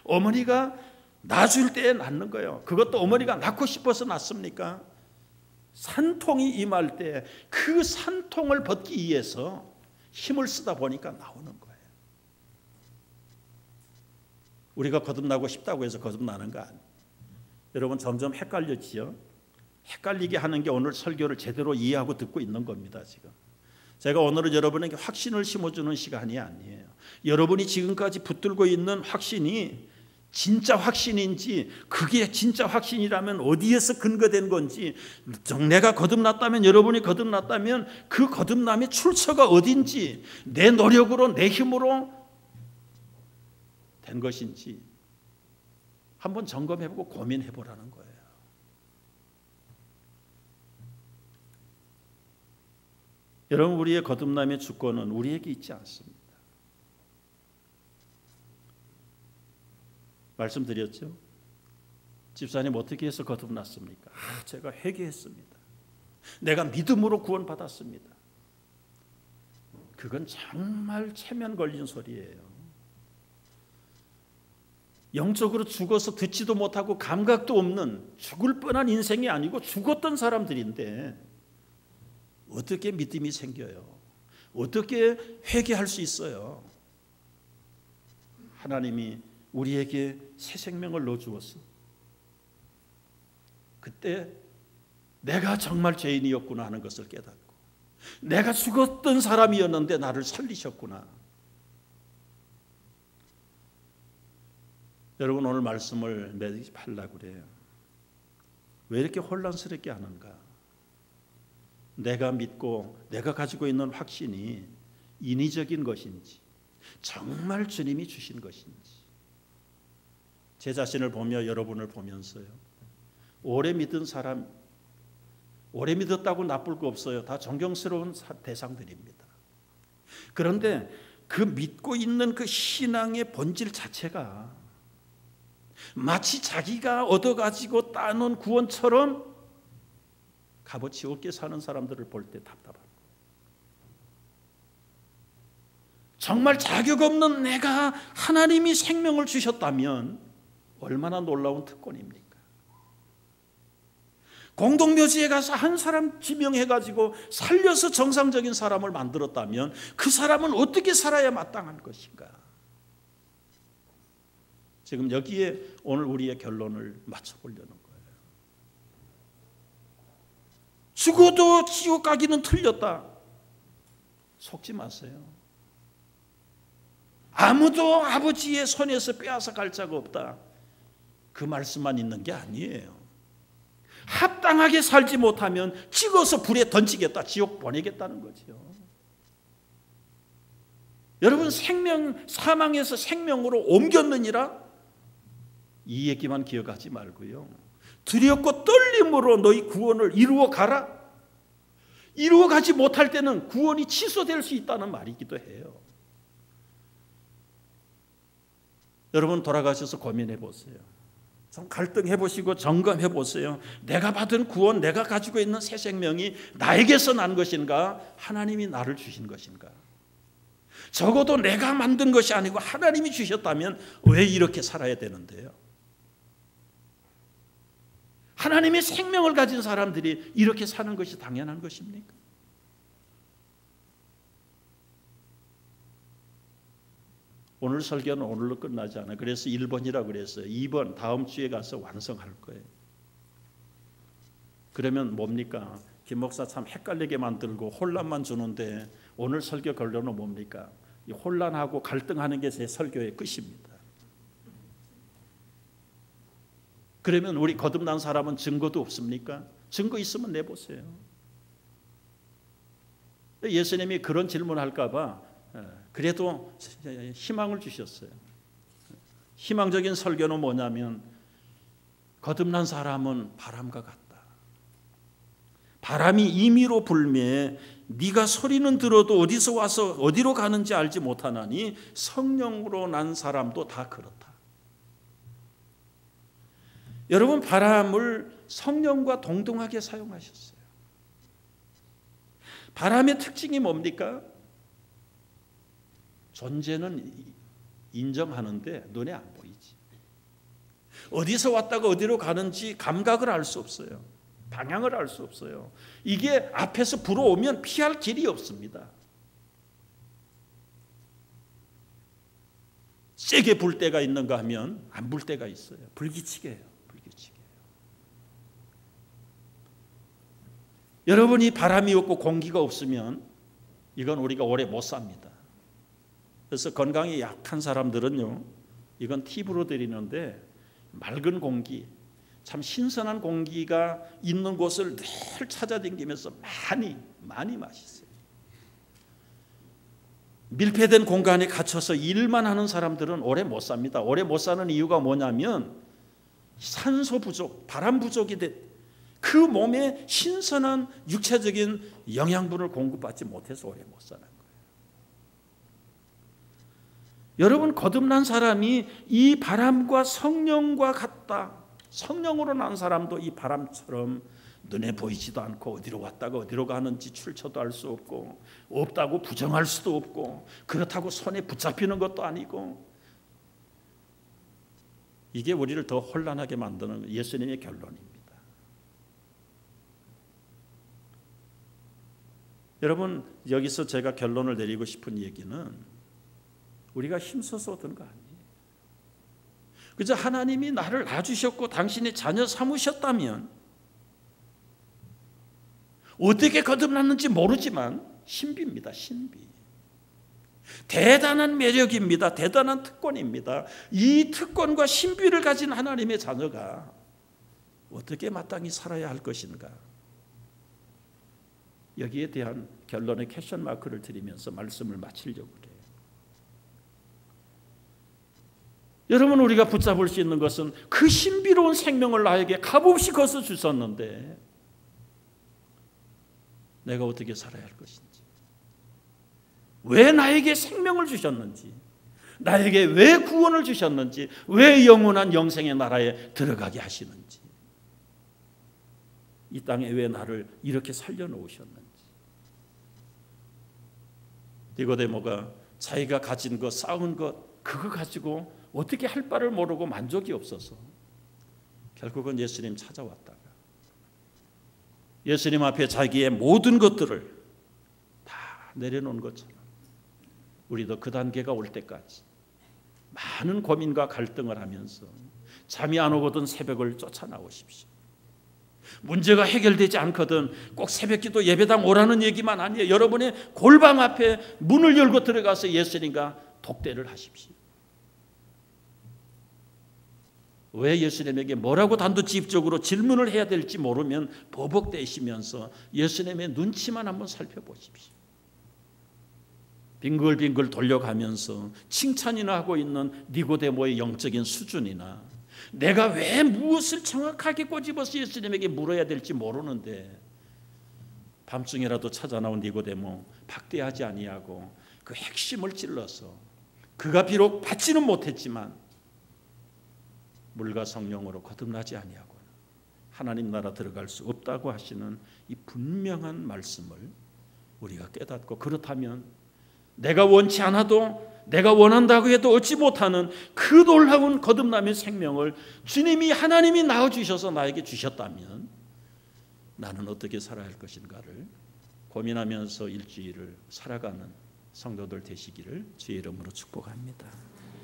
어머니가 낳아줄 때 낳는 거예요. 그것도 어머니가 낳고 싶어서 낳습니까? 산통이 임할 때 그 산통을 벗기 위해서 힘을 쓰다 보니까 나오는 거예요. 우리가 거듭나고 싶다고 해서 거듭나는 거 아니에요. 여러분 점점 헷갈렸지요? 헷갈리게 하는 게 오늘 설교를 제대로 이해하고 듣고 있는 겁니다. 지금 제가 오늘은 여러분에게 확신을 심어주는 시간이 아니에요. 여러분이 지금까지 붙들고 있는 확신이 진짜 확신인지, 그게 진짜 확신이라면 어디에서 근거된 건지, 내가 거듭났다면, 여러분이 거듭났다면 그 거듭남의 출처가 어딘지, 내 노력으로 내 힘으로 된 것인지 한번 점검해보고 고민해보라는 거예요. 여러분, 우리의 거듭남의 주권은 우리에게 있지 않습니다. 말씀드렸죠? 집사님 어떻게 해서 거듭났습니까? 제가 회개했습니다. 내가 믿음으로 구원받았습니다. 그건 정말 체면 걸린 소리예요. 영적으로 죽어서 듣지도 못하고 감각도 없는 죽을 뻔한 인생이 아니고 죽었던 사람들인데 어떻게 믿음이 생겨요? 어떻게 회개할 수 있어요? 하나님이 우리에게 새 생명을 넣어주었어. 그때 내가 정말 죄인이었구나 하는 것을 깨닫고, 내가 죽었던 사람이었는데 나를 살리셨구나. 여러분, 오늘 말씀을 매듭하려고 그래요. 왜 이렇게 혼란스럽게 하는가? 내가 믿고 내가 가지고 있는 확신이 인위적인 것인지 정말 주님이 주신 것인지, 제 자신을 보며 여러분을 보면서요, 오래 믿은 사람, 오래 믿었다고 나쁠 거 없어요. 다 존경스러운 대상들입니다. 그런데 그 믿고 있는 그 신앙의 본질 자체가 마치 자기가 얻어가지고 따놓은 구원처럼 값어치 없게 사는 사람들을 볼 때 답답합니다. 정말 자격 없는 내가 하나님이 생명을 주셨다면 얼마나 놀라운 특권입니까? 공동묘지에 가서 한 사람 지명해가지고 살려서 정상적인 사람을 만들었다면 그 사람은 어떻게 살아야 마땅한 것인가? 지금 여기에 오늘 우리의 결론을 맞춰보려는 거예요. 죽어도 지옥 가기는 틀렸다. 속지 마세요. 아무도 아버지의 손에서 빼앗아 갈 자가 없다. 그 말씀만 있는 게 아니에요. 합당하게 살지 못하면 찍어서 불에 던지겠다, 지옥 보내겠다는 거죠. 여러분, 사망에서 생명으로 옮겼느니라, 이 얘기만 기억하지 말고요, 두렵고 떨림으로 너희 구원을 이루어 가라. 이루어 가지 못할 때는 구원이 취소될 수 있다는 말이기도 해요. 여러분, 돌아가셔서 고민해 보세요. 좀 갈등해 보시고 점검해 보세요. 내가 받은 구원, 내가 가지고 있는 새 생명이 나에게서 난 것인가, 하나님이 나를 주신 것인가? 적어도 내가 만든 것이 아니고 하나님이 주셨다면 왜 이렇게 살아야 되는데요? 하나님의 생명을 가진 사람들이 이렇게 사는 것이 당연한 것입니까? 오늘 설교는 오늘로 끝나지 않아요. 그래서 1번이라고 그랬어요. 2번 다음 주에 가서 완성할 거예요. 그러면 뭡니까? 김 목사 참 헷갈리게 만들고 혼란만 주는데 오늘 설교 결론은 뭡니까? 이 혼란하고 갈등하는 게 제 설교의 끝입니다. 그러면 우리 거듭난 사람은 증거도 없습니까? 증거 있으면 내보세요. 예수님이 그런 질문할까 봐 그래도 희망을 주셨어요. 희망적인 설교는 뭐냐면, 거듭난 사람은 바람과 같다. 바람이 임의로 불매 네가 소리는 들어도 어디서 와서 어디로 가는지 알지 못하나니 성령으로 난 사람도 다 그렇다. 여러분, 바람을 성령과 동등하게 사용하셨어요. 바람의 특징이 뭡니까? 존재는 인정하는데 눈에 안 보이지. 어디서 왔다가 어디로 가는지 감각을 알 수 없어요. 방향을 알 수 없어요. 이게 앞에서 불어오면 피할 길이 없습니다. 세게 불 때가 있는가 하면 안 불 때가 있어요. 불규칙해요. 불규칙해요. 여러분이 바람이 없고 공기가 없으면 이건 우리가 오래 못 삽니다. 그래서 건강이 약한 사람들은요, 이건 팁으로 드리는데, 맑은 공기, 참 신선한 공기가 있는 곳을 늘 찾아다니면서 많이 마시세요. 밀폐된 공간에 갇혀서 일만 하는 사람들은 오래 못 삽니다. 오래 못 사는 이유가 뭐냐면 산소 부족, 바람 부족이 그 몸에 신선한 육체적인 영양분을 공급받지 못해서 오래 못 사는 거예요. 여러분, 거듭난 사람이 이 바람과 성령과 같다. 성령으로 난 사람도 이 바람처럼 눈에 보이지도 않고 어디로 왔다가 어디로 가는지 출처도 알 수 없고, 없다고 부정할 수도 없고, 그렇다고 손에 붙잡히는 것도 아니고, 이게 우리를 더 혼란하게 만드는 예수님의 결론입니다. 여러분, 여기서 제가 결론을 내리고 싶은 얘기는 우리가 힘써서 얻은 거 아니에요. 그저 하나님이 나를 낳아주셨고 당신의 자녀 삼으셨다면, 어떻게 거듭났는지 모르지만 신비입니다. 신비. 대단한 매력입니다. 대단한 특권입니다. 이 특권과 신비를 가진 하나님의 자녀가 어떻게 마땅히 살아야 할 것인가, 여기에 대한 결론의 퀘스천 마크를 드리면서 말씀을 마치려고 그래요. 여러분, 우리가 붙잡을 수 있는 것은 그 신비로운 생명을 나에게 값없이 거둬 주셨는데 내가 어떻게 살아야 할 것인지, 왜 나에게 생명을 주셨는지, 나에게 왜 구원을 주셨는지, 왜 영원한 영생의 나라에 들어가게 하시는지, 이 땅에 왜 나를 이렇게 살려놓으셨는지. 니고데모가 자기가 가진 것, 쌓은 것, 그거 가지고 어떻게 할 바를 모르고 만족이 없어서 결국은 예수님 찾아왔다가 예수님 앞에 자기의 모든 것들을 다 내려놓은 것처럼 우리도 그 단계가 올 때까지 많은 고민과 갈등을 하면서 잠이 안 오거든 새벽을 쫓아나오십시오. 문제가 해결되지 않거든 꼭 새벽기도 예배당 오라는 얘기만 아니에요. 여러분의 골방 앞에 문을 열고 들어가서 예수님과 독대를 하십시오. 왜 예수님에게 뭐라고 단도직입적으로 질문을 해야 될지 모르면 버벅대시면서 예수님의 눈치만 한번 살펴보십시오. 빙글빙글 돌려가면서 칭찬이나 하고 있는 니고데모의 영적인 수준이나 내가 왜 무엇을 정확하게 꼬집어서 예수님에게 물어야 될지 모르는데 밤중이라도 찾아 나온 니고데모 박대하지 아니하고 그 핵심을 찔러서 그가 비록 받지는 못했지만 물과 성령으로 거듭나지 아니하고 하나님 나라 들어갈 수 없다고 하시는 이 분명한 말씀을 우리가 깨닫고, 그렇다면 내가 원치 않아도 내가 원한다고 해도 얻지 못하는 그 놀라운 거듭남의 생명을 주님이 하나님이 낳아주셔서 나에게 주셨다면 나는 어떻게 살아야 할 것인가를 고민하면서 일주일을 살아가는 성도들 되시기를 주의 이름으로 축복합니다.